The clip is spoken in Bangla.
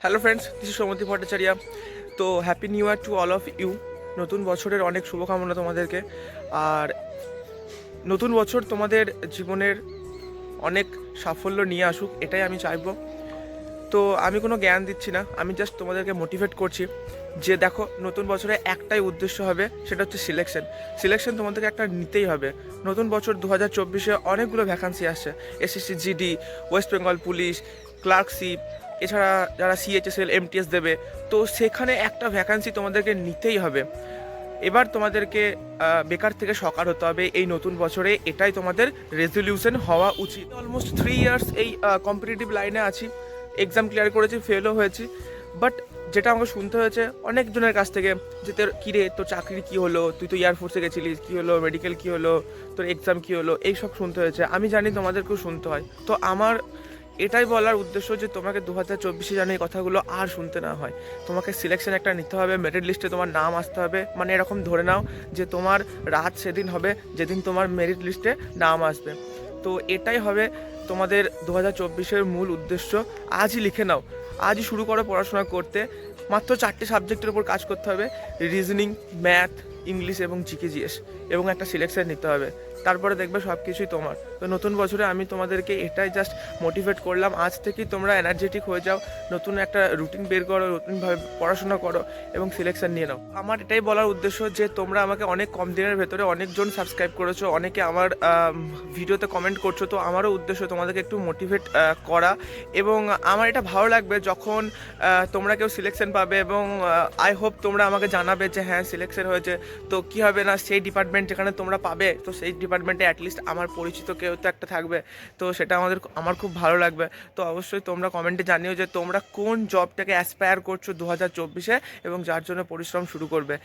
Hello friends, this is Soumati Bhattacharya. তো happy new year to all of you. নতুন বছরের অনেক শুভকামনা তোমাদেরকে। আর নতুন বছর তোমাদের জীবনের অনেক সাফল্য নিয়ে আসুক, এটাই আমি চাইবো। তো আমি কোনো জ্ঞান দিচ্ছি না, আমি জাস্ট তোমাদেরকে মোটিভেট করছি যে দেখো, নতুন বছরে একটাই উদ্দেশ্য হবে, সেটা হচ্ছে সিলেকশন তোমাদেরকে একটা নিতেই হবে। নতুন বছর 2024-এ অনেকগুলো ভ্যাকান্সি আসছে। SSC GD, West Bengal police, clerkship, এছাড়া যারা সিএইচএসএল এমটিএস দেবে, তো সেখানে একটা ভ্যাকান্সি তোমাদেরকে নিতেই হবে। এবার তোমাদেরকে বেকার থেকে সকার হতে হবে এই নতুন বছরে, এটাই তোমাদের রেজলিউশন হওয়া উচিত। অলমোস্ট 3 ইয়ার্স এই কম্পিটিটিভ লাইনে আছি, এক্সাম ক্লিয়ার করেছি, ফেলও হয়েছি, বাট যেটা আমাকে শুনতে হয়েছে অনেকজনের কাছ থেকে যে তোর কী রে, তোর চাকরি কী হলো, তুই তো এয়ারফোর্সে গেছিলিস, কী হলো, মেডিকেল কী হলো, তোর এক্সাম কী হলো, এই সব শুনতে হয়েছে। আমি জানি তোমাদেরকেও শুনতে হয়, তো আমার এটাই বলার উদ্দেশ্য যে তোমাকে 2024-এ যেন এই কথাগুলো আর শুনতে না হয়। তোমাকে সিলেকশন একটা নিতে হবে, মেরিট লিস্টে তোমার নাম আসতে হবে। মানে এরকম ধরে নাও যে তোমার রাত সেদিন হবে যেদিন তোমার মেরিট লিস্টে নাম আসবে। তো এটাই হবে তোমাদের 2024-এর মূল উদ্দেশ্য। আজই লিখে নাও, আজই শুরু করো পড়াশোনা করতে। মাত্র 4টে সাবজেক্টের উপর কাজ করতে হবে: রিজনিং, ম্যাথ, ইংলিশ এবং জিকে জিএস, এবং একটা সিলেকশন নিতে হবে। তারপরে দেখবে সব কিছুই তোমার। তো নতুন বছরে আমি তোমাদেরকে এটাই জাস্ট মোটিভেট করলাম, আজ থেকেই তোমরা এনার্জেটিক হয়ে যাও, নতুন একটা রুটিন বের করো, নতুনভাবে পড়াশোনা করো এবং সিলেকশন নিয়ে নাও। আমার এটাই বলার উদ্দেশ্য যে তোমরা আমাকে অনেক কম দিনের ভেতরে অনেকজন সাবস্ক্রাইব করেছো, অনেকে আমার ভিডিওতে কমেন্ট করছো, তো আমারও উদ্দেশ্য তোমাদেরকে একটু মোটিভেট করা। এবং আমার এটা ভালো লাগবে যখন তোমরা কেউ সিলেকশন পাবে, এবং আই হোপ তোমরা আমাকে জানাবে যে হ্যাঁ সিলেকশন হয়েছে। তো কী হবে না, সেই ডিপার্টমেন্ট যেখানে তোমরা পাবে, তো সেই ডিপার্টমেন্টে অ্যাটলিস্ট আমার পরিচিত কেউ তো একটা থাকবে। তো সেটা আমার খুব ভালো লাগবে। তো অবশ্যই তোমরা কমেন্টে জানিও যে তোমরা কোন জবটাকে অ্যাসপায়ার করছো 2024-এ এবং যার জন্য পরিশ্রম শুরু করবে।